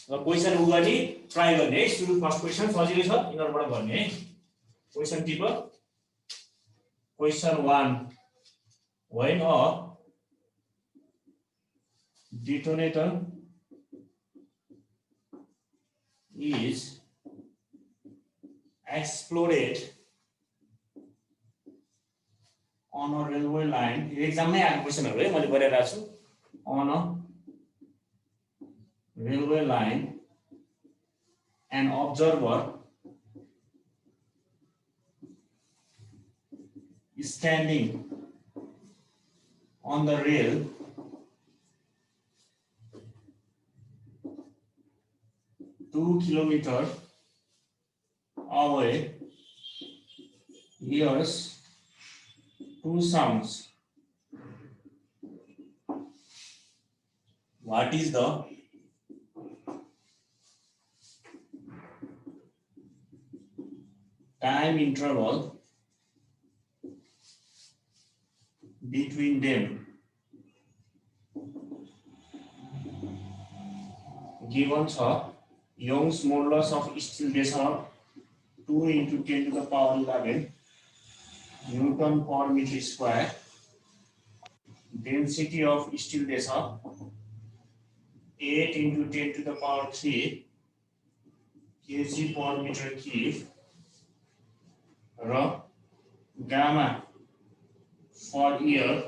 र क्वेशन उ गर्ने ट्राई गर्ने है सुरु फर्स्ट क्वेशन सजिलै छ यिनीहरुबाट गर्ने है question tip question 1 when a detonator is exploded on a railway line exam मै आएको क्वेशनहरु है मैले गरिरहेको छु on a railway line an observer is standing on the rail two kilometers away hears two sounds. What is the time interval between them? Given Young's modulus of steel pressure 2 into 10 to the power 11 Newton per meter square. Density of steel pressure 8 into 10 to the power 3 kg per meter cube. Gamma for year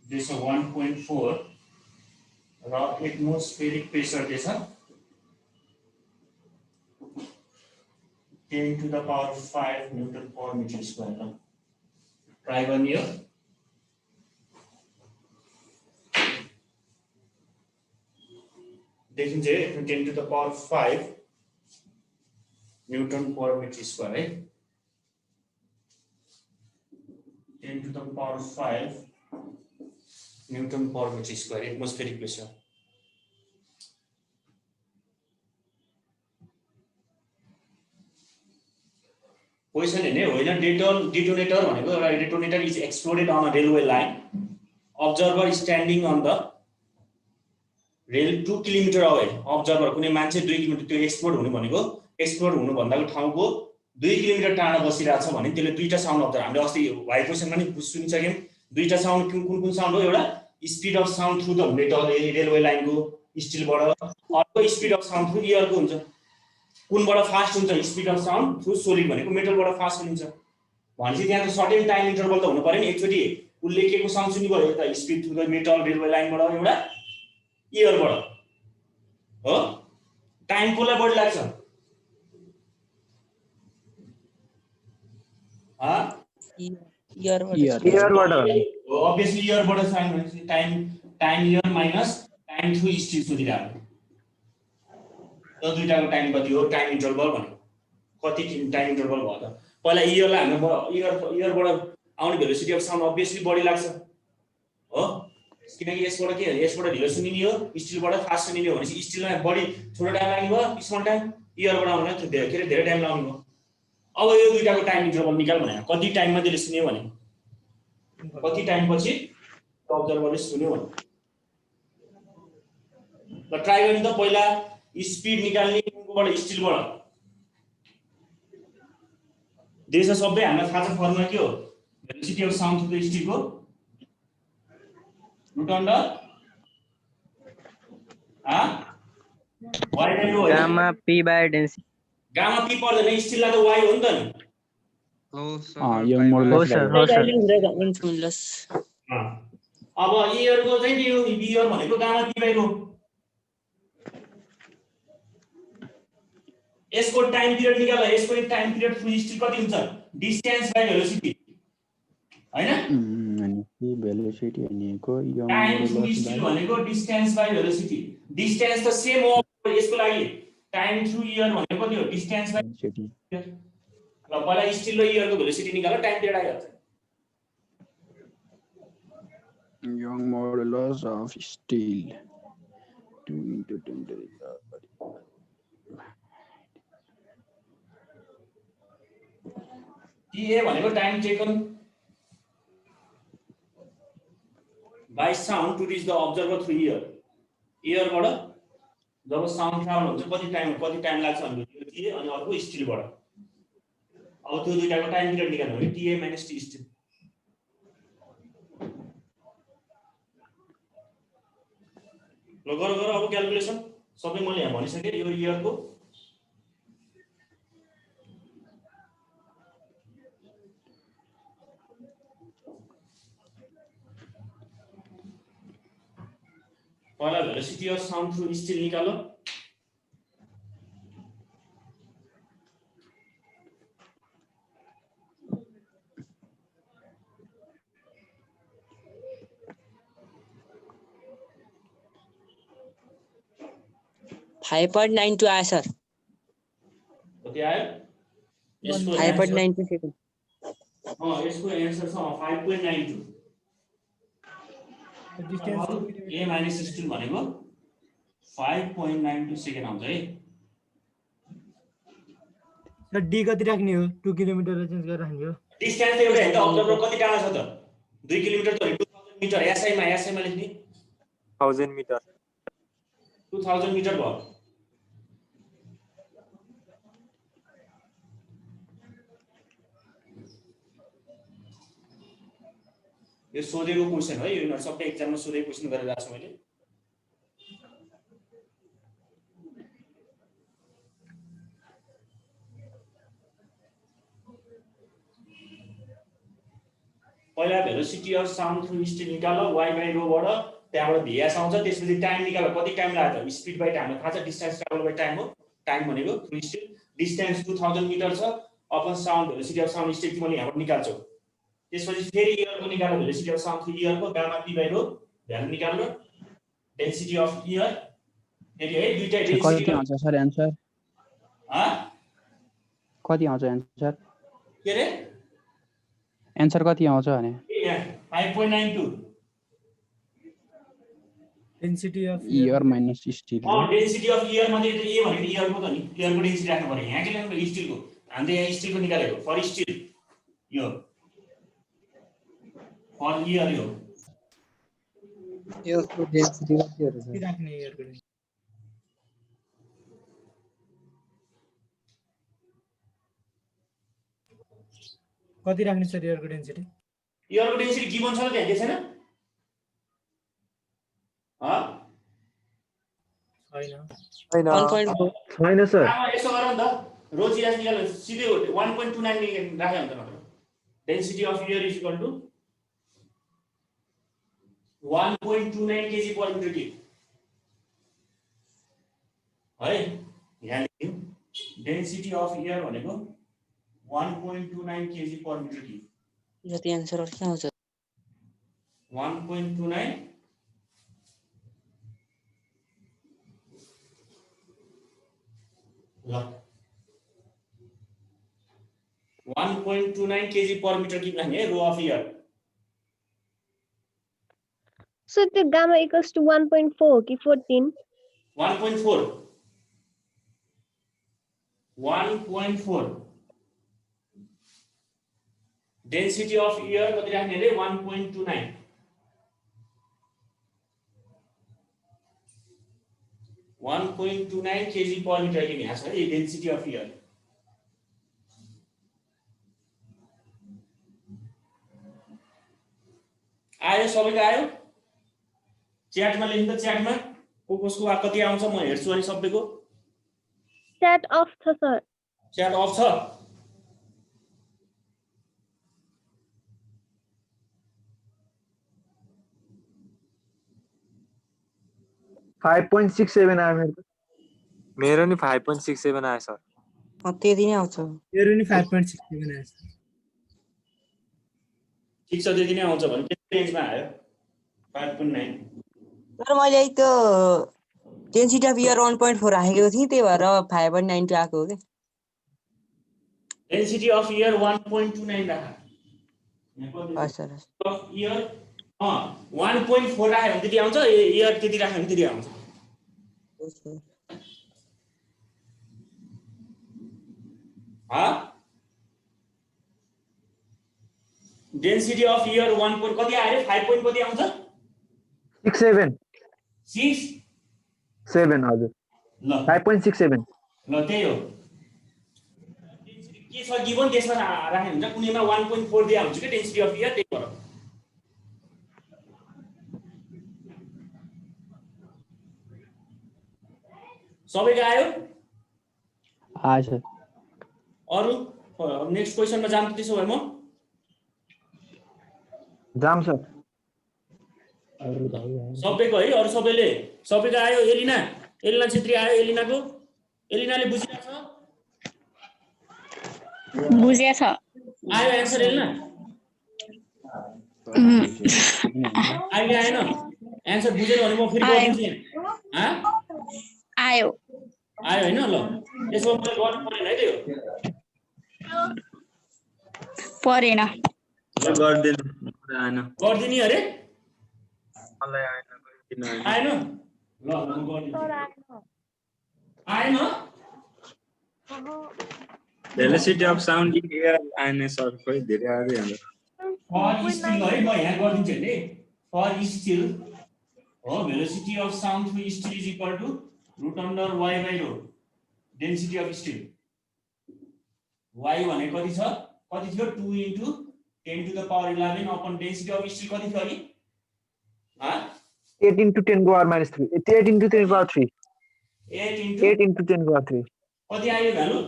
this is 1.4. Atmospheric pressure this 10 to the power 5 Newton per meter square. Try one year. देखिन्छ 10 to the power 5 Newton per meter square है 10 to the power 5 Newton per meter square atmospheric pressure. Question हैन होइन detonator भनेको एउटा detonator is exploded on a railway line observer standing on the rail 2 kilometre away observer कुनै मान्छे 2 kilometre त्यो explode हुनु भनेको एक्सप्लोड हुनु भन्दाको ठाउँको 2 किलोमिटर टाढा बसिरहेछ भने त्यसले दुईटा साउन्ड अब्जर्भ हामीले अस्ति वाइ क्वेशनमा नि सुनिसक्यौं दुईटा साउन्ड कुन साउन्ड हो एउटा speed of sound through the metal railway लाइनको स्टिलबाट अर्को स्पीड अफ साउन्ड थ्रु एयरको हुन्छ कुनबाट फास्ट हुन्छ speed of sound through solid भनेको मेटलबाट फास्ट हुन्छ भनेपछि त्यहाँ त सर्टेन टाइम इन्टरभल त हुनु पर्यो नि एकचोटी उल्लेखिएको साउन्ड सुनिभयो त speed through the metal railway लाइनबाट एउटा एयरबाट हो टाइम कोलाई बढी लाग्छ एयरबाट obviously एयरबाट time air minus time through steel सुनिरहेको त्यो दुईटाको टाइम कति हो टाइम इन्टरभल भनेको कति टाइम इन्टरभल भयो त पहिला एयरलाई हाम्रो एयरबाट आउने भेलोसिटी अफ साउन्ड obviously बढी लाग्छ हो किनकि यसबाट के यसबाट ढिलो सुनिने हो स्टिलबाट फास्ट सुनिने हो भनेपछि स्टिलमा बढी छोटो टाइम लाग्ने भयो स्मल टाइम एयरबाट आउनलाई धेरै टाइम लाग्ने भयो अब यो दुईटाको टाइम इन्टरभल निकाल भने कति टाइममा त्यसले सुन्यो भने कति टाइम पछि अब्जर्भरले सुन्यो भने ल ट्राई गर्ने त पहिला स्पीड निकाल्ने कुनकोबाट स्टिलबाट देश सबै हामीलाई थाहा छ फर्मुला के हो velocity of sound through the स्टिलको रूट अन्डर y भ्यालु हो gamma p by density gamma p पर्दैन स्टिललाई त y हो नि त नि यङ मोडुलस अब एयरको चाहिँ यो एयर भनेको गामा p बाइ रो यसको टाइम पिरियड निकाल यसको टाइम पिरियड थ्रु स्टिल कति हुन्छ डिस्टेन्स बाइ भेलोसिटी हैन अनि भेलोसिटी भनेको यङ टाइम थ्रु स्टिल भनेको डिस्टेन्स बाइ भेलोसिटी डिस्टेन्स त सेम हो यसको लागि टाइम थ्रु एयर भनेको कति हो डिस्टेन्स बाइ भेलोसिटी ल पहिला स्टिल र एयरको भेलोसिटी निकाल टाइम पिरियड आइहाल्छ young modulus of steel 2 into 10 to the power TA भनेको time taken by sound to reach the observer through एयरबाट जब साउन्ड ट्राभल हुन्छ कति टाइम लाग्छ भनेको यो TA अनि अर्को स्टिलबाट अब त्यो दुईटाको टाइम पिरियड निकाल्नु भने TA - T स्टिल ल गर अब क्याल्कुलेसन सबै मैले यहाँ भनिसके यो इयरको पहिला velocity of sound through still निकालो फाइभ 5.92 आयो सर कति आयो यसको 5.92 सेकेन्ड यसको एन्सर छ 5.92 डिस्टेन्स A - स्टिल भनेको 5.92 सेकेन्ड आउँछ है सर डी कति राख्ने हो 2 किलोमिटर चेन्ज गरेर राख्ने हो डिस्टेन्स त एउटै हैन अब्जर्भर कति टाढा छ त 2 किलोमिटर त 2000 मिटर SI मा लेख्ने 1000 मिटर 2000 मिटर भयो यो सोधेको क्वेशन हो यो सबै एक्जाममा सोधेको क्वेशन गरेर राख्छु मैले पहिला velocity of sound through still निकालो y/ρ बाट त्यहाँबाट भ्यास आउँछ त्यसपछि टाइम निकालो कति टाइम लाग्छ स्पिड बाइ टाइम थाहा छ डिस्टेन्स ट्राभल बाइ टाइम हो टाइम भनेको थ्रु स्टिल डिस्टेन्स 2000 मिटर छ अपन sound velocity of sound steel मैले यहाँबाट निकाल्छु त्यसपछि फेरि इयरको निकाल्नु भेलोसिटी अफ साउन्ड थ्रु इयरको गामा p/ρ भ्यालु निकाल्नु डेन्सिटी अफ इयर फेरि है दुईटा डेन्सिटी कति आउँछ सर एन्सर कति आउँछ एन्सर के रे एन्सर कति आउँछ भने 5.92 density of year minus still density of year मध्ये त ए भनेको इयरको त नि इयरको डेन्सिटी राख्नु पर्यो यहाँ के लेख्नु स्टिलको हामीले यहाँ स्टिलको निकालेको फर स्टिल यो फर इयर यो डेन्सिटी कतिहरु छ राख्ने इयरको कति राख्ने सर इयरको डेन्सिटी गिभन छ त त्यहाँ के छैन छैन 1.4 छैन सर यसो गर नि त रोजी राख्ने निकाल्नु सिधै 1.29 राखे हुन्छ मात्र density of air is equal to 1.29 kg per meter cube है यहाँ लेख्यौ डेन्सिटी अफ एयर भनेको 1.29 kg per meter cube जति आन्सर के आउँछ 1.29 ल 1.29 kg per meter cube राख्ने है रो of air So the gamma equals to 1.4 ki 14. 1.4 1.4 density of air कति राख्ने रे 1.29 1.29 kg per meter cube यहाँ छ है density of air आयो सबैको आयो च्याटमा लेख्नु त च्याटमा कसको कति आउँछ म हेर्छु अनि सबैको Chat off tha sir. Chat of छ 5.67 आयो मेरो मेरो नि 5.67 आयो सर त्यति नै आउँछ मेरो नि 5.67 आयो ठिक छ त्यति नै आउँछ भने त्यो रेन्जमा आयो 5.9 तर मैले त्यो डेन्सिटी अफ इयर 1.4 राखेको थिएँ त्यही भएर 5.92 आएको हो के डेन्सिटी अफ एयर 1.29 राख हस् सर अफ एयर 1.4 राख्यो भने त्यति आउँछ एयर त्यति राख्यो भने त्यति आउँछ डेन्सिटी अफ एयर 1. कति आयो 5. कति आउँछ 67 6 7 हजुर ल 5.67 ल त्यही हो के छ गिभन त्यसमा राख्ने हुन्छ कुनैमा 1.4 दिया हुन्छ के डेन्सिटी अफ एयर त्यही भएर सबैको आयो आएछ अरु नेक्स्ट क्वेशनमा जाम त्यसो भए म जाम सर सबैको है अरु सबैको आयो एलिना छेत्री आयो एलिनाले बुझिरहेछ बुझेछ आयो एन्सर एलिना अहिले आएन एन्सर बुझेन भने म फेरि गरिदिन्छु यहाँ आयो हैन ल त्यसो मैले गर्नु पर्दैन है त्यो परेन गर्दिनी अरे मलाई आएन किन आएन ल म गर्दिन्छु आएन velocity of sound in air आएन सर खोइ धेरै आयो हाम्रो फर स्टिल है म यहाँ गरिदिन्छु नि फर स्टिल हो velocity of sound through steel is equal to root under y by rho density of steel y भने कति छ कति थियो 2 into 10 to the power 11 upon density of steel कति थियो अनि 8 into 10 power minus 3 8 into 10 power 3 8 8 into 10 power 3 कति आयो value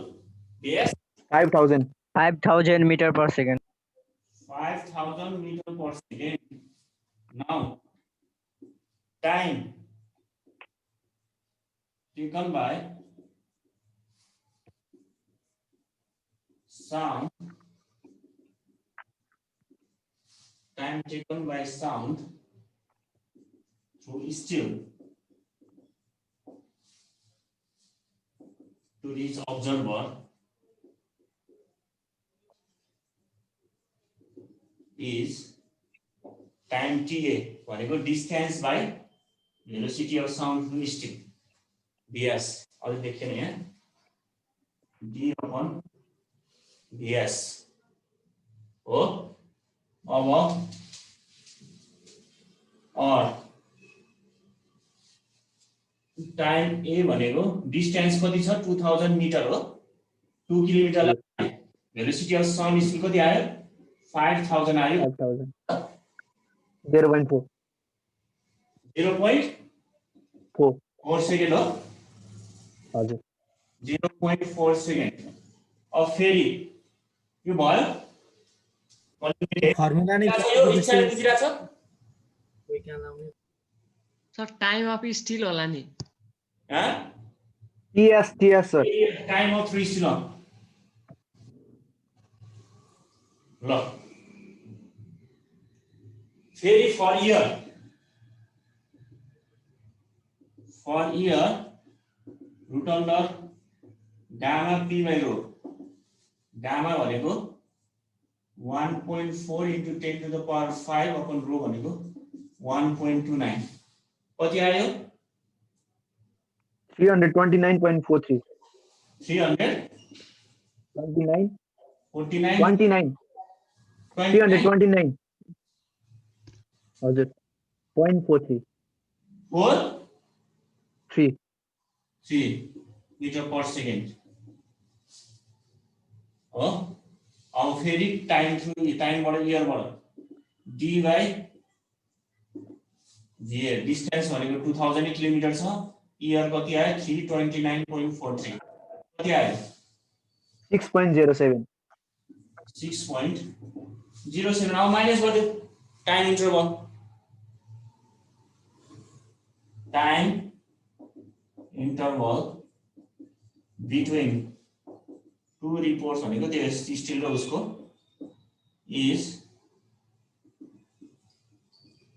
yes 5000 meter per second 5000 meter per second now time taken by sound through steel to reach observer is time ta भनेको distance by velocity of sound through steel bs अलि देखेन यहाँ d upon bs हो अब और time ए भनेको distance कति छ 2000 मिटर हो 2 kilometre velocity of sound speed कति आयो 5000 आयो 5000 0.4 0.4 सेकेन्ड हो हजुर 0.4 सेकेन्ड अब फेरि यो भयो फर्मुला नै बुझिरहेछ सर टाइम अफ स्टिल होला नि TS sir time of free steel ल फेरि for air root under gamma P by rho gamma भनेको 1.4 into 10 to the power 5 upon रो भनेको 1.29 कति आयो 329.43 329 329 हजुर 0.43 3 meter per second हो अब फेरि टाइम थ्रु टाइमबाट इयरबाट डी बाइ जी डिस्टेंस भनेको 2000 किलोमिटर छ इयर कति आयो 329.43 कति आयो 6.07 6.07 अब माइनस गर्दियो time interval between two reports भनेको त्यो स्टिल र उसको इज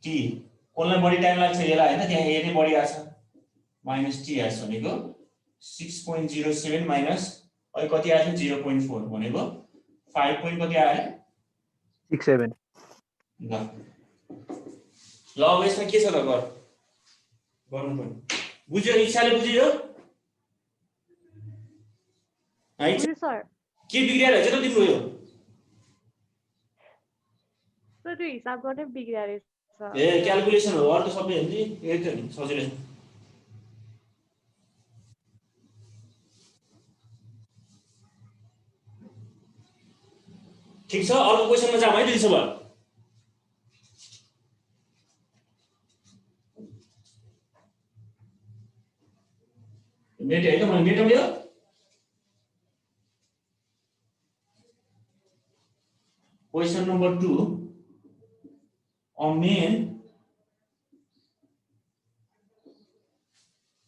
टी कसलाई बढी टाइम लाग्छ यसलाई हैन त्यहाँ ए नै बढी आछ माइनस टी एस भनेको 6.07 माइनस अहिले कति आयो 0.4 भनेको 5 point कति आयो 67 ल अब यसमा के छ त गर्नु पर्ने बुझ्यो इच्छाले बुझ्यो है सर के बिग्रिएर छ त तिम्रो यो सर त्यो हिसाब गर्ने बिग्रिएर छ ए क्याल्कुलेसन हो अरु त सबै हेर्नु एक सजिलै ठिक छ अर्को क्वेशनमा जाम है त्यसो भए मेटे है त मैले मेटाउने हो Question number 2. A man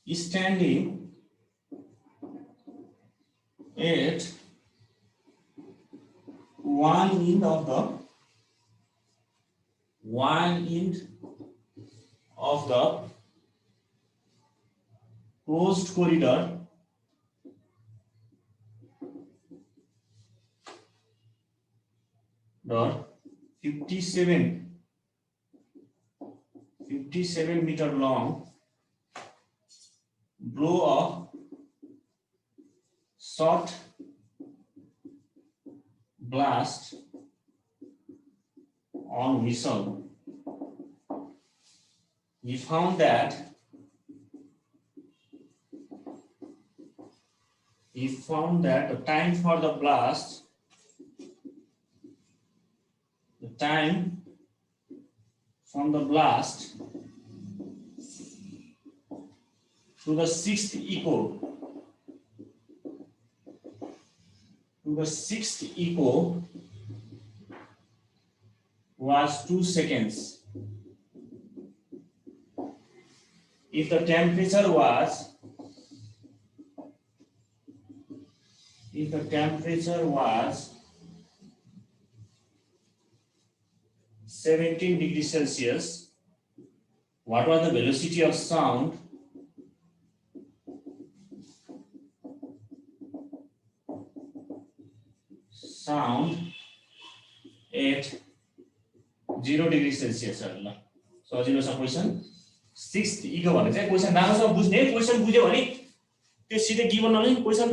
is standing at one end of the closed corridor the 57 meter long blow a short blast on whistle. He found that the time for the blast time from the blast to the sixth echo was 2 seconds. If the temperature was 17 degrees Celsius, what was the velocity of sound at 0 degrees Celsius? So, सजिलो छ question 6th eco भने चाहिँ question राम्रोसँग बुझ्ने question बुझ्यो भने त्यो सिधै गिभन नलिने क्वेशन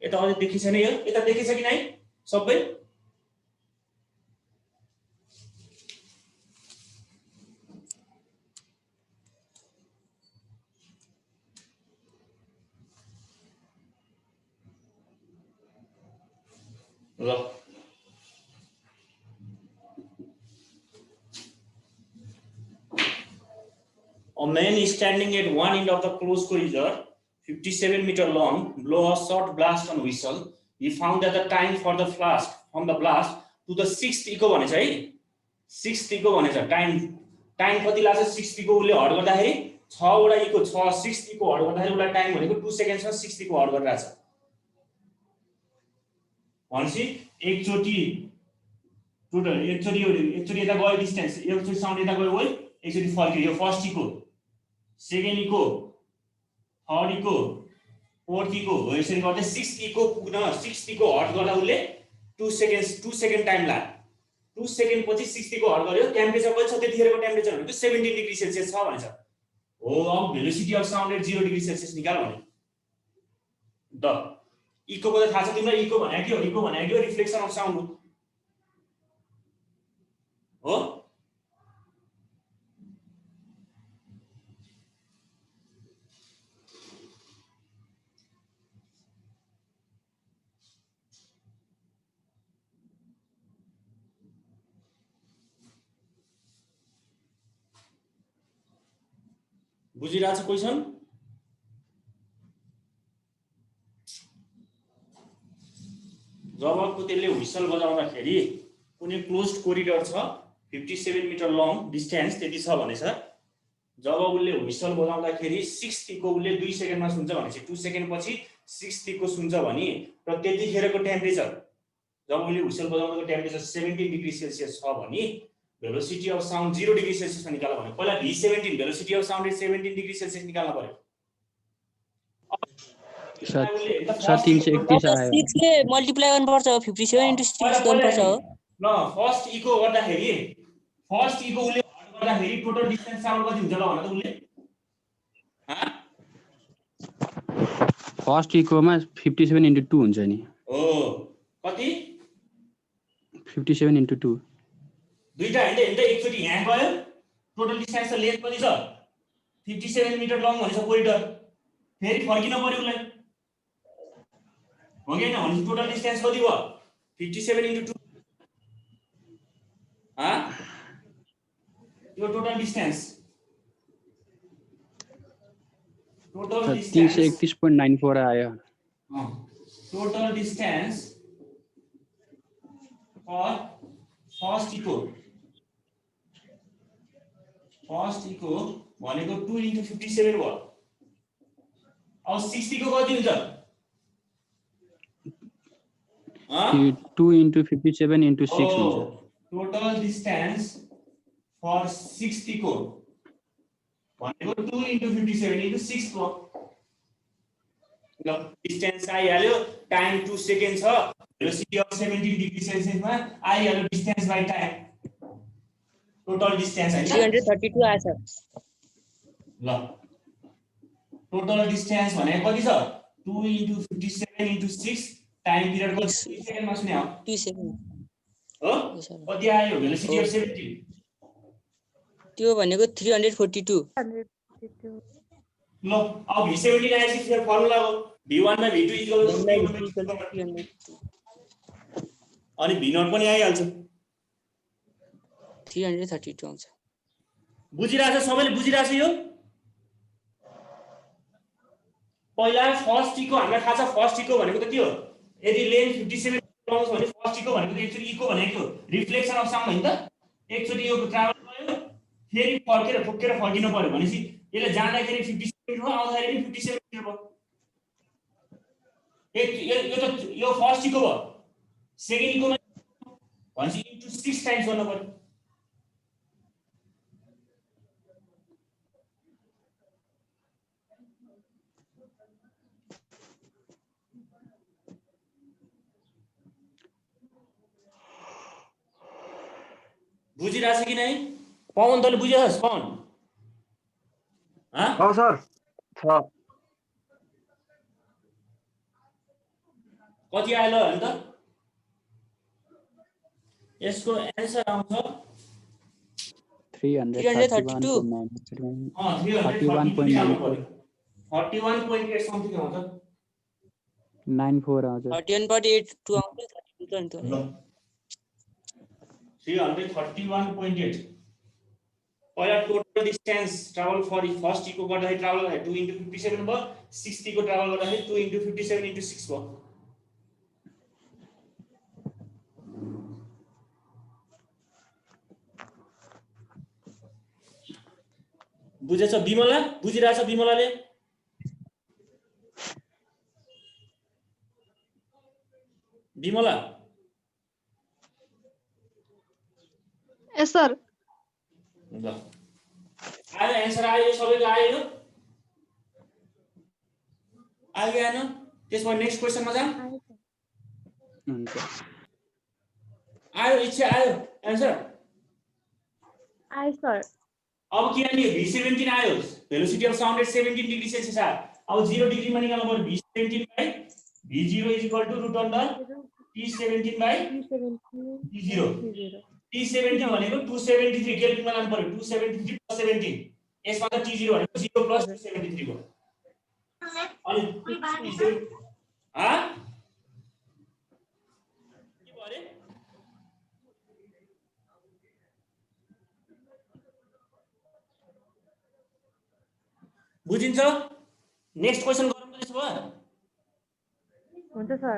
यता अझै देखि छैन यो यता देखिछ कि नै सबै ल A man is standing at one end of the closed corridor, 57 meter long, blow a short blast on whistle. He found that the time for the blast from the blast to the 6th echo भनेछ है 6th echo भनेछ time कति लाग्छ 6th echo ले hot गर्दाखेरि 6 वटा eco 6th echo hot गर्दाखेरि उलाई टाइम भनेको 2 सेकेन्डमा 6th echo हट गरिरहेछ भनेपछि एकचोटी टोटल एकचोटी यता गयो डिस्टेन्स एकचोटी साउन्ड यता गयो है एकचोटी फर्क्यो यो first echo second echo third echo fourth echo हो यसरी गर्दै 6th इको पुग्न 6th इको हट गर्दा उले 2 सेकेन्ड टाइम लाग्यो 2 सेकेन्ड पछि 6th इको हट गर्यो टेम्परेचर कति छ त्यतिखेरको टेम्परेचर भनेको 17 डिग्री सेल्सियस छ भन्छ हो अब velocity of sound at 0 degree Celsius निकाल भने द इको को थाहा छ तिमीलाई इको भनेको रिफ्लेक्सन अफ साउन्ड हो बुझिरहेछ क्वेशन जबको त्यसले हुइसल बजाउँदाखेरि कुनै क्लोज्ड कोरिडोर छ 57 मिटर लङ डिस्टेन्स त्यति छ भनेछ जब उले हुइसल बजाउँदाखेरि 6th इको उले 2 सेकेन्डमा सुन्छ भनेपछि 2 सेकेन्ड पछि 6th इको सुन्छ भने र त्यतिखेरको टेम्परेचर जब उले हुइसल बजाउँदाको टेम्परेचर 17 डिग्री सेल्सियस छ भने velocity of sound 0 degree Celsius मा निकाल्नु भने पहिला V17 velocity of sound is 17 degree Celsius निकाल्नु पर्यो 331 आयो 6 ले मल्टिप्लाई गर्नुपर्छ 57 into 6 गर्नुपर्छ हो ल फर्स्ट इको गर्दाखेरि फर्स्ट इको उले गर्दाखेरि टोटल डिस्टेन्स साउन्ड कति हुन्छ ल भन त उले फर्स्ट इकोमा 57 into 2 हुन्छ नि हो कति 57 into 2 दुईटा हैन एकचोटी यहाँ गयो टोटल डिस्टेन्स लेन्थ कति छ 57 मिटर लङ भनेछ कोरिडोर फेरि फर्किन पर्यो उलाई हो कि हैन भने टोटल डिस्टेन्स कति भयो 57 into 2 Your total distance. Total sir distance. 331.94 आया. Total distance for first echo. First echo भनेको 2 into 57 भयो. अब 60 को कति हुन्छ? 2 into 57 into 6 हुन्छ. Total distance for 60 को भनेको 2 into 57 into 6 को. ल डिस्टेन्स आइहाल्यो, टाइम 2 सेकेन्ड छ, भेलोसिटी अफ 70 डिग्री सेल्सियसमा आइहाल्यो distance by time. Total distance हैन 332 आछ. ल टोटल डिस्टेन्स भनेको कति छ? 2 into 57 into 6 टाइम पिरियड कति सेकेन्डमा सुने हो? 2 सेकेन्ड हो कति आयो भेलोसिटी अफ 70? त्यो भनेको 342. ल अब v70 आएपछि फेरि फर्मुला हो v1 मा v2 इक्वल टु अनि v0 पनि आइहाल्छ. 332 आउँछ. बुझिराछ सबैले बुझिराछ यो? पहिला फर्स्ट इको हामीलाई थाहा छ. फर्स्ट इको भनेको त के हो? यदि लेन्थ 57 आउँछ भने फर्स्ट इको भनेको एकचोटी इको भनेको रिफ्लेक्सन अफ साउन्ड हैन त? एकचोटी यो ट्राभल भयो फेरि फर्केर ठोकेर फर्किनु पर्यो भनेपछि यसले जाँदाखेरि 57 मिटर आउँदाखेरि पनि 57 मिटर भयो. यो फर्स्ट इको भयो. सेकेन्ड इकोमा भनेपछि इन्टु 6 टाइम्स गर्नु पर्यो. बुझिरहेछ कि नै? पवन तले बुझिरहेछस्? पवन सर छ. कति आयो ल हैन त? यसको आन्सर आउँछ 331.94. 41.8 समथिङ आउँछ. 94 आउँछ. 31.82 आउँछ. 32 ल 331.8. पहिला total distance travel for first echo गर्दाखेरि ट्राभल 2 into 57 भयो. 60 को ट्राभल गर्दाखेरि 2 into 57 into 6 भयो. बुझेछ बिमला? बुझिरहेछ बिमलाले? Bimala Yes, sir. ल आयो आन्सर आयो सबैको आयो? आयो आएन? त्यसमा नेक्स्ट क्वेशनमा जाम. हुन्छ. आयो इच्छा आयो आन्सर? Aye, sir. अब किनभने v17 आयो velocity of sound at 17 degree Celsius आयो. अब 0 डिग्री मा निकाल्नु पर्यो. v17 by v0 = root under t17 by t0. t17 भनेको 273 केल्भिनमा लानु पर्यो. 273 + 17 यसमा त t0 भनेको 0 + 273 भयो. अनि t7 के भरे? बुझिन्छ? नेक्स्ट क्वेशन गरौँ त त्यसो भए? हुन्छ सर.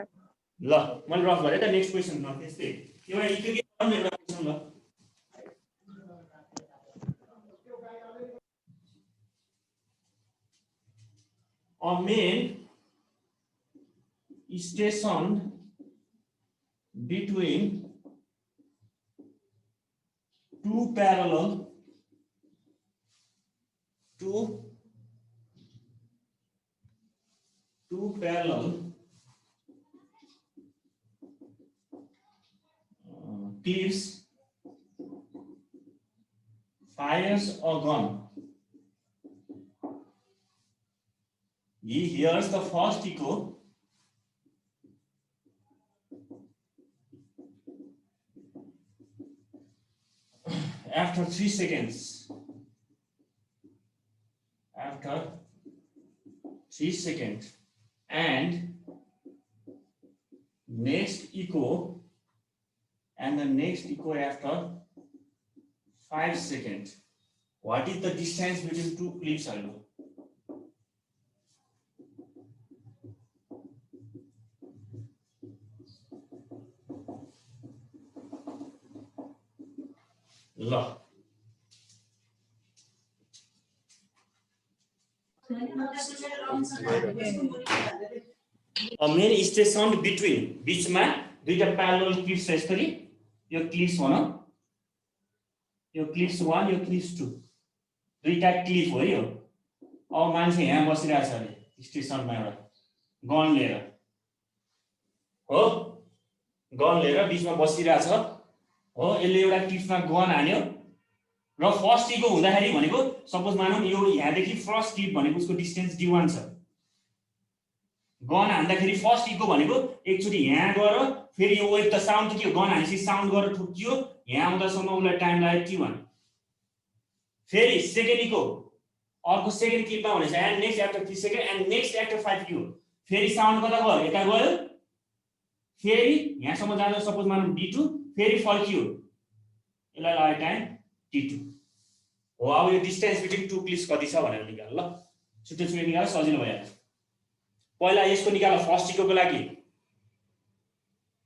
ल मैले रफ गरे त नेक्स्ट क्वेशन ल त्यस्तै. एउटा इक्वेसन गर्नु एउटा क्वेशन ल. A man is stationed between two parallel cliffs, fires a gun. He hears the first echo after 3 seconds. After 3 seconds, and next echo, and the next echo after 5 seconds. What is the distance between two cliffs? I know. Law. A main station between which man दुईटा parallel cliffs छ यसरी यो cliffs भनौं यो cliffs 1 यो cliffs 2 दुईटा cliff हो यो अब मान्छे यहाँ बसिरहेछ अरे स्टेसनमा एउटा गन लिएर हो गन लिएर बीचमा बसिरहेछ हो यसले एउटा क्लिफमा गन हान्यो र फर्स्ट टिको हुँदाखेरि भनेको सपोज मानौं यो यहाँ देखि फर्स्ट टिप भनेको उसको डिस्टेन्स d1 छ गन हान्दाखेरि फर्स्ट टिको भनेको एकचोटी यहाँ गएर फेरि यो वेभ त साउन्ड त के गन हानेपछि साउन्ड गरेर ठोकियो यहाँ आउँदासम्म उलाई टाइम लाग्यो t1 फेरि सेकेन्ड इको अर्को सेकेन्ड क्लिपमा भनेछ and next after 3 second and next after 5 Q फेरि साउन्ड कता गयो यता गयो फेरि यहाँसम्म जाँदा सपोज मानौं d2 फेरि फर्कियो यसलाई लाग्यो टाइम t2 हो अब यो डिस्टेन्स बिट्विन टु क्लिप्स कति छ भनेर निकाल ल छुट्टै छुट्टै निकाल सजिलो भइहाल्छ पहिला यसको निकाल फर्स्ट इकोको लागि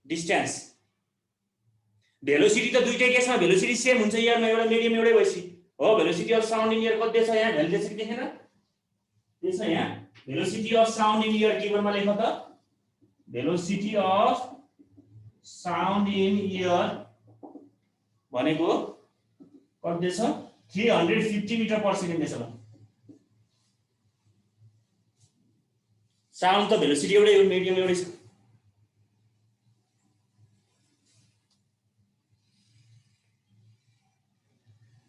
डिस्टेन्स भेलोसिटी त दुईटै केसमा भेलोसिटी सेम हुन्छ इयरमा एउटा मिडियम एउटै भएपछि हो velocity of sound in air कति छ यहाँ भेलोसिटी देखेन त्यसो यहाँ velocity of sound in air कीवर्डमा लेख त velocity of sound in air भनेको कति छ 350 मिटर पर सेकेन्ड देशमा साउन्ड त भेलोसिटी एउटै हो मिडियम एउटै छ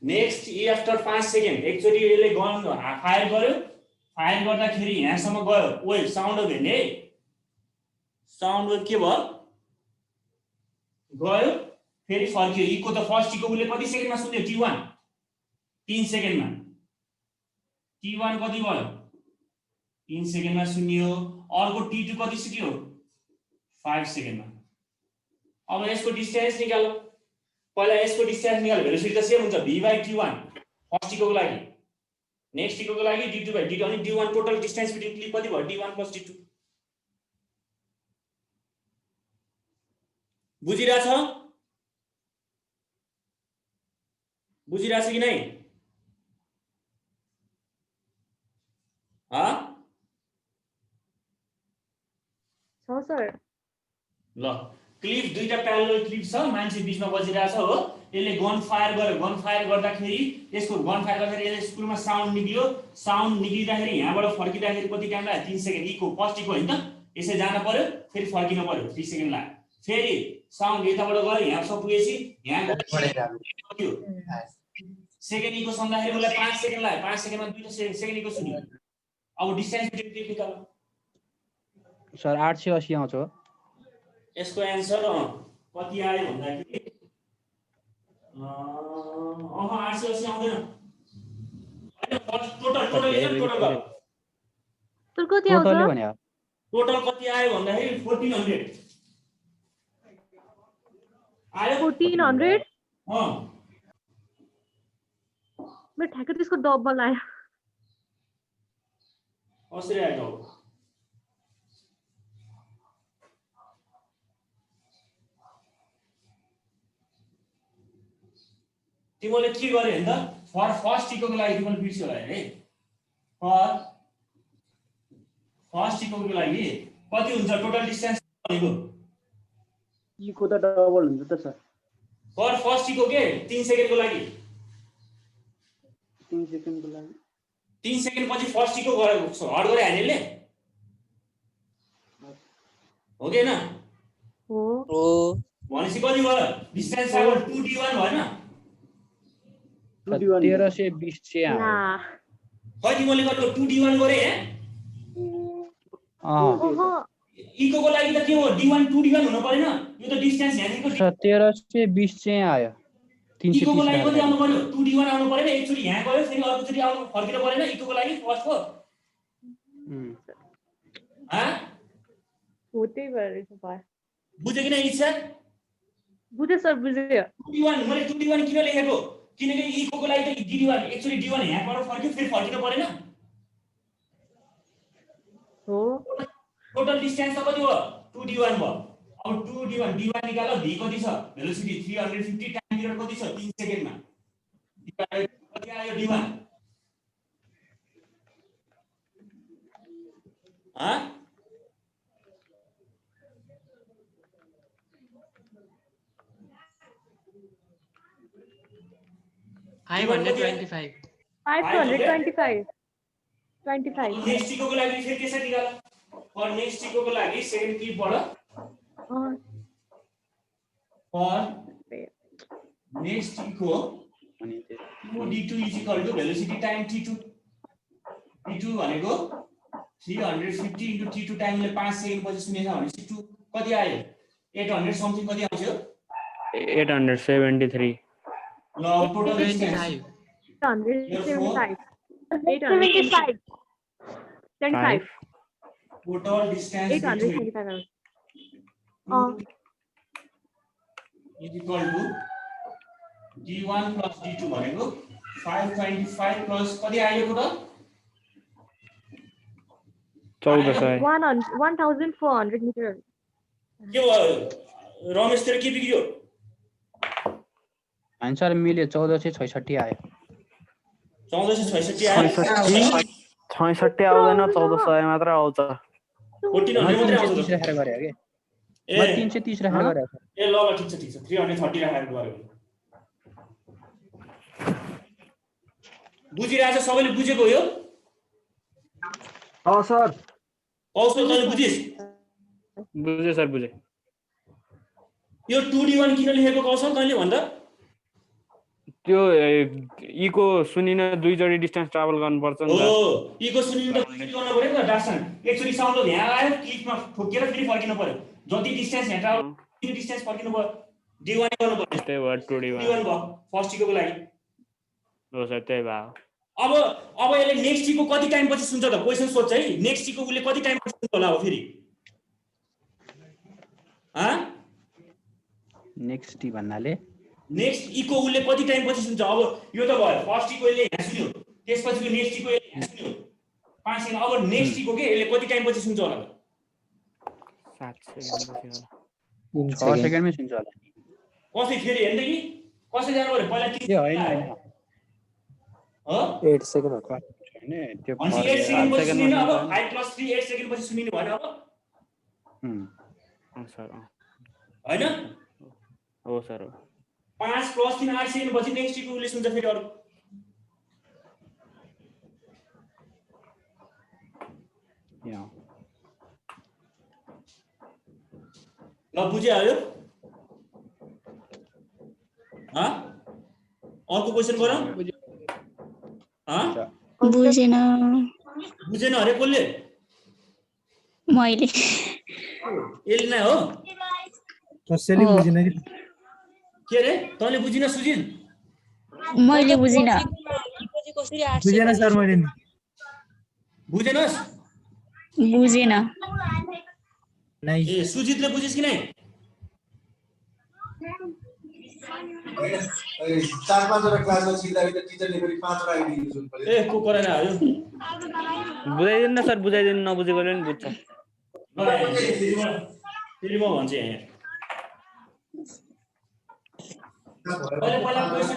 नेक्स्ट ई आफ्टर 5 सेकेन्ड एकचोटी यसले गन फायर गर्यो फायर गर्दाखेरि यहाँसम्म गयो वेभ साउन्ड वेभ हेर्ने साउन्ड वेभ के भयो गयो फेरि फर्कियो इको त फर्स्ट इको उले कति सेकेन्डमा सुन्यो t1 3 सेकेन्डमा t1 कति भयो 3 सेकेन्डमा सुन्यो अर्को t2 कति सुन्यो 5 सेकेन्डमा अब यसको डिस्टेन्स निकाल्नु पहिला यसको डिस्टेन्स निकाल्नु भेलोसिटी त सेम हुन्छ v/t1 फर्स्ट इकोको लागि नेक्स्ट इकोको लागि d2/d2 अनि d1 total distance between clip कति भयो d1 + d2 बुझिरहेछ कि नै छ सर ल क्लिप दुईटा प्यारेलल क्लिप छ मान्छे बीचमा बसिरहेछ हो यसले गन फायर गर्यो गन फायर गर्दाखेरि यसको गन फायर गर्दाखेरि यसले स्कुलमा साउन्ड निक्लियो साउन्ड निक्लिँदाखेरि यहाँबाट फर्किँदाखेरि कति टाइम लाग्यो 3 सेकेन्ड इको फर्स्ट इको हैन त यसै जान पर्यो फेरि फर्किन पर्यो 3 सेकेन्ड लाग्यो फेरि साउन्ड यताबाट गयो यहाँ सब पुगेपछि यहाँ गयो सेकेन्ड इको सम्झाखेरि मलाई 5 सेकेन्ड लाग्यो 5 सेकेन्डमा दुईटा सेकेन्ड इको सुन्यो अब डिस्टेन्स बिट्विन क्लिप निकाल्नु सर 880 आउँछ यसको एन्सर कति आयो भन्दाखेरि 880 आउँदैन टोटल कति आउँछ टोटल कति आयो भन्दाखेरि 1400 आयो 1400 मेरो ठ्याक्कै त्यसको डबल आयो कसरी आयो तिमीले के गर्यो हैन त फर फर्स्ट इकोको लागि तिमीले बिर्स्यो होला है फर फर्स्ट इकोको लागि कति हुन्छ टोटल डिस्टेन्स भनेको इको त डबल हुन्छ त सर फर फर्स्ट इको के 3 सेकेन्डको लागि 3 सेकेन्डको लागि 3 सेकेन्ड पछि फर्स्ट इको गरे हट गरे हानेले हो के हैन हो भनेपछि कति भयो डिस्टेन्स अब 2d1 भएन 1320 चाहिँ आयो खै तिमीले गरेको 2d1 गरे हे इकोको लागि त के हो d1 2d1 हुनु पर्दैन यो त डिस्टेन्स यहाँको 1320 चाहिँ आयो इकोको लागि कति आउनु पर्यो 2d1 आउनु पर्दैन एकचोटी यहाँ गयो फेरि अर्कोचोटी आउनु फर्किनु पर्दैन इकोको लागि फर्स्ट हो होतै भएर भयो बुझ्यो कि नै इच्छा बुझे सर बुझ्यो 2d1 मैले 2d1 किन लेखेको किनकि इकोको लागि त D1 एक्चुअली D1 यहाँबाट फर्क्यो फेरि फर्किनु परेन हो टोटल डिस्टेन्स त कति हो 2D1 भयो अब 2D1 D1 निकाल v कति छ भेलोसिटी 350 टाइम पिरियड कति छ 3 सेकेन्डमा कति आयो D1 525 525 नेक्स्ट इकोको लागि फेरि त्यसरी निकाल फर नेक्स्ट इकोको लागि सेकेन्ड की पढ for next echo d2 is equal to velocity time t2 t2 भनेको 350 into t2 टाइमले 5 सेकेन्ड पछि सुनेछ भनेपछि 2 कति आयो 800 समथिङ कति आउँछ 873 ल total distance 875 total distance 875 is equal to d1 plus d2 भनेको 525 plus कति आयो टोटल 1400 मिटर के भयो रमेश तेरो के बिग्रियो आन्सर मिल्यो 1466 आयो 1466 आयो 66 आउँदैन 1400 मात्र आउँछ 1400 मात्रै आउँछ 330 राखेर गरे के ए 330 राखेर गरे ए ल ल ठीक छ 330 राखेर गरे बुझिरहेछ सबैले बुझेको यो सर कौशल तैँले बुझिस् बुझे सर बुझे यो 2D1 किन लेखेको कौशल तैँले भन्दा त्यो इको सुनिन दुई जोडी डिस्टेन्स ट्राभल गर्नुपर्छ नि त हो इको सुनिनु त दुईचोटी गर्न पर्यो नि त डासन एकचोटी साउन्ड यहाँ आयो क्लिकमा ठोकेर फेरि फर्किनु पर्यो जति डिस्टेन्स यहाँ ट्राभल त्यो डिस्टेन्स फर्किनु पर्यो D1 गर्नु पर्यो त्यही भएर 2D1 भयो फर्स्ट इकोको लागि हो सर त्यही भयो अब यसले नेक्स्ट इको कति टाइम पछि सुन्छ त क्वेशन सोध्छ है नेक्स्ट इको उसले कति टाइम पछि सुन्छ होला अब फेरि नेक्स्ट टी भन्नाले नेक्स्ट इको उसले कति टाइम पछि सुन्छ अब यो त भयो फर्स्ट इको यसले यहाँ सुन्यो त्यसपछिको नेक्स्ट इको यसले यहाँ सुन्यो 5 सेकेन्ड अब नेक्स्ट इको के यसले कति टाइम पछि सुन्छ होला 7 सेकेन्ड पछि होला 6 सेकेन्डमै सुन्छ होला कसै फेरि हेर्दै कि कसै जानु पर्यो पहिला ए होइन होइन हो 8 सेकेन्ड हो हैन त्यो अनि 8 सेकेन्ड पछि सुनिनु अब 5 + 3 8 सेकेन्ड पछि सुनिनु भएन अब सर हैन हो सर 5 + 3 8 सेकेन्ड पछि नेक्स्ट इको उसले सुन्छ फेरि अरु यहाँ ल बुझिहाल्यो अर्को क्वेशन गरौँ बुझेन बुझेन अरे कसले मैले यसले नै हो कसैले बुझेन कि के रे तँले बुझिन सुजिन मैले बुझिन बुझेन सर मैले नि बुझेनस् बुझेन नाइ ए सुजितले बुझिस् कि नै 4-5 वटा क्लासमा छिर्दाखेरि त टिचरले फेरि 5 वटा आइडी युज गर्नु पर्यो ए को कराइन आयो बुझाइदिनु न सर बुझाइदिनु नबुझेकोले नि बुझ्छ फेरि म भन्छु यहाँ पहिला क्वेशन